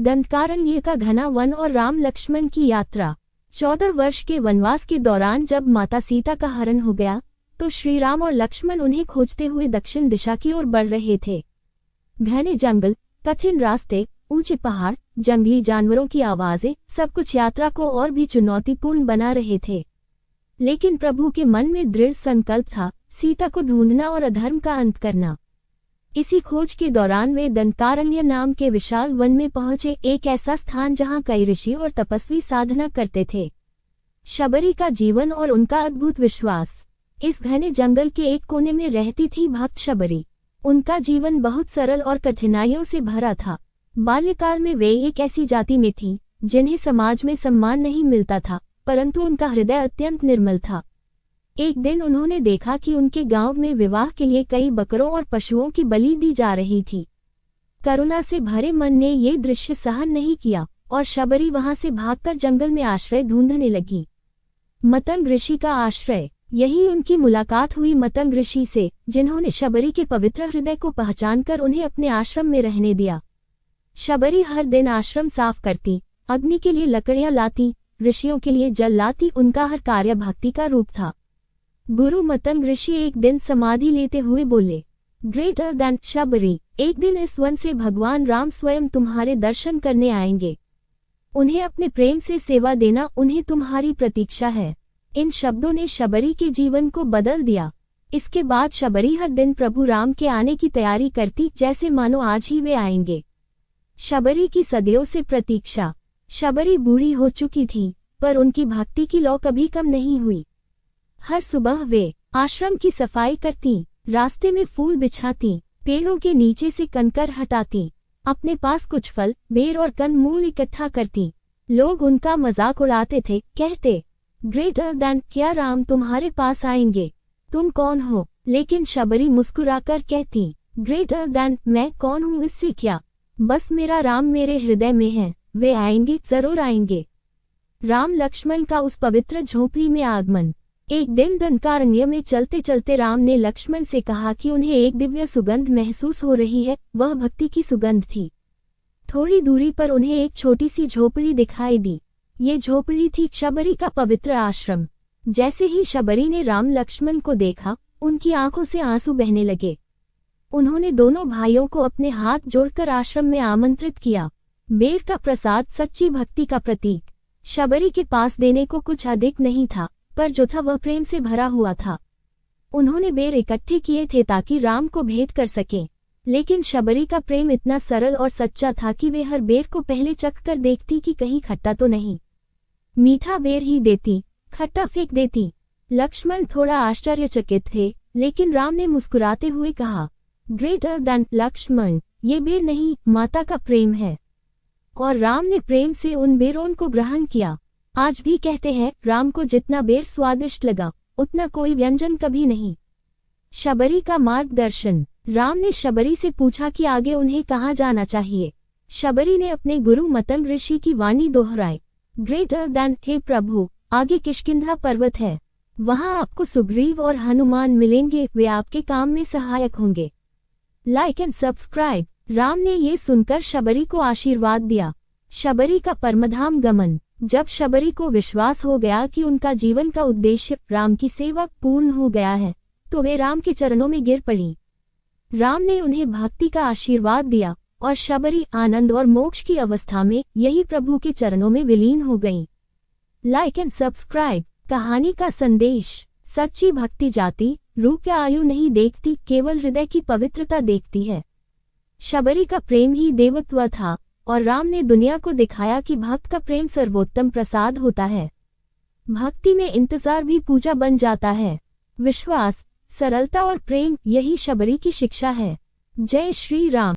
दंडकारण्य का घना वन और राम लक्ष्मण की यात्रा। 14 वर्ष के वनवास के दौरान जब माता सीता का हरण हो गया तो श्री राम और लक्ष्मण उन्हें खोजते हुए दक्षिण दिशा की ओर बढ़ रहे थे। घने जंगल, कठिन रास्ते, ऊंचे पहाड़, जंगली जानवरों की आवाजें, सब कुछ यात्रा को और भी चुनौतीपूर्ण बना रहे थे। लेकिन प्रभु के मन में दृढ़ संकल्प था, सीता को ढूंढना और अधर्म का अंत करना। इसी खोज के दौरान वे दंडकारण्य नाम के विशाल वन में पहुंचे, एक ऐसा स्थान जहां कई ऋषि और तपस्वी साधना करते थे। शबरी का जीवन और उनका अद्भुत विश्वास। इस घने जंगल के एक कोने में रहती थी भक्त शबरी। उनका जीवन बहुत सरल और कठिनाइयों से भरा था। बाल्यकाल में वे एक ऐसी जाति में थी जिन्हें समाज में सम्मान नहीं मिलता था, परंतु उनका हृदय अत्यंत निर्मल था। एक दिन उन्होंने देखा कि उनके गांव में विवाह के लिए कई बकरों और पशुओं की बलि दी जा रही थी। करुणा से भरे मन ने ये दृश्य सहन नहीं किया और शबरी वहां से भागकर जंगल में आश्रय ढूंढने लगी। मतंग ऋषि का आश्रय। यही उनकी मुलाकात हुई मतंग ऋषि से, जिन्होंने शबरी के पवित्र हृदय को पहचानकर उन्हें अपने आश्रम में रहने दिया। शबरी हर दिन आश्रम साफ करती, अग्नि के लिए लकड़ियां लाती, ऋषियों के लिए जल लाती। उनका हर कार्य भक्ति का रूप था। गुरु मतंग ऋषि एक दिन समाधि लेते हुए बोले, ग्रेटर देन शबरी, एक दिन इस वन से भगवान राम स्वयं तुम्हारे दर्शन करने आएंगे। उन्हें अपने प्रेम से सेवा देना, उन्हें तुम्हारी प्रतीक्षा है। इन शब्दों ने शबरी के जीवन को बदल दिया। इसके बाद शबरी हर दिन प्रभु राम के आने की तैयारी करती, जैसे मानो आज ही वे आएंगे। शबरी की सदियों से प्रतीक्षा। शबरी बूढ़ी हो चुकी थी, पर उनकी भक्ति की लौ कभी कम नहीं हुई। हर सुबह वे आश्रम की सफाई करती, रास्ते में फूल बिछाती, पेड़ों के नीचे से कंकर हटाती, अपने पास कुछ फल, बेर और कंदमूल इकट्ठा करती। लोग उनका मजाक उड़ाते थे, कहते, ग्रेटर देन, क्या राम तुम्हारे पास आएंगे? तुम कौन हो? लेकिन शबरी मुस्कुराकर कहती, ग्रेटर देन, मैं कौन हूँ इससे क्या? बस मेरा राम मेरे हृदय में है, वे आएंगे, जरूर आएंगे। राम लक्ष्मण का उस पवित्र झोपड़ी में आगमन। एक दिन दंडकारण्य में चलते चलते राम ने लक्ष्मण से कहा कि उन्हें एक दिव्य सुगंध महसूस हो रही है। वह भक्ति की सुगंध थी। थोड़ी दूरी पर उन्हें एक छोटी सी झोपड़ी दिखाई दी। ये झोपड़ी थी शबरी का पवित्र आश्रम। जैसे ही शबरी ने राम लक्ष्मण को देखा, उनकी आंखों से आंसू बहने लगे। उन्होंने दोनों भाइयों को अपने हाथ जोड़कर आश्रम में आमंत्रित किया। बेर का प्रसाद सच्ची भक्ति का प्रतीक। शबरी के पास देने को कुछ अधिक नहीं था, पर जो था वह प्रेम से भरा हुआ था। उन्होंने बेर इकट्ठे किए थे ताकि राम को भेंट कर सकें, लेकिन शबरी का प्रेम इतना सरल और सच्चा था कि वे हर बेर को पहले चख कर देखती कि कहीं खट्टा तो नहीं। मीठा बेर ही देती, खट्टा फेंक देती। लक्ष्मण थोड़ा आश्चर्यचकित थे, लेकिन राम ने मुस्कुराते हुए कहा, ग्रेटर देन लक्ष्मण, ये बेर नहीं, माता का प्रेम है। और राम ने प्रेम से उन बेरों को ग्रहण किया। आज भी कहते हैं, राम को जितना बेर स्वादिष्ट लगा, उतना कोई व्यंजन कभी नहीं। शबरी का मार्गदर्शन। राम ने शबरी से पूछा कि आगे उन्हें कहाँ जाना चाहिए। शबरी ने अपने गुरु मतंग ऋषि की वाणी दोहराई, ग्रेटर देन, हे प्रभु, आगे किष्किंधा पर्वत है, वहां आपको सुग्रीव और हनुमान मिलेंगे, वे आपके काम में सहायक होंगे। Like and subscribe. राम ने ये सुनकर शबरी को आशीर्वाद दिया। शबरी का परमधाम गमन। जब शबरी को विश्वास हो गया कि उनका जीवन का उद्देश्य राम की सेवा पूर्ण हो गया है, तो वे राम के चरणों में गिर पड़ी। राम ने उन्हें भक्ति का आशीर्वाद दिया और शबरी आनंद और मोक्ष की अवस्था में यही प्रभु के चरणों में विलीन हो गईं। Like and subscribe. कहानी का संदेश। सच्ची भक्ति जाति, रूप या आयु नहीं देखती, केवल हृदय की पवित्रता देखती है। शबरी का प्रेम ही देवत्व था और राम ने दुनिया को दिखाया कि भक्त का प्रेम सर्वोत्तम प्रसाद होता है। भक्ति में इंतजार भी पूजा बन जाता है। विश्वास, सरलता और प्रेम, यही शबरी की शिक्षा है। जय श्री राम।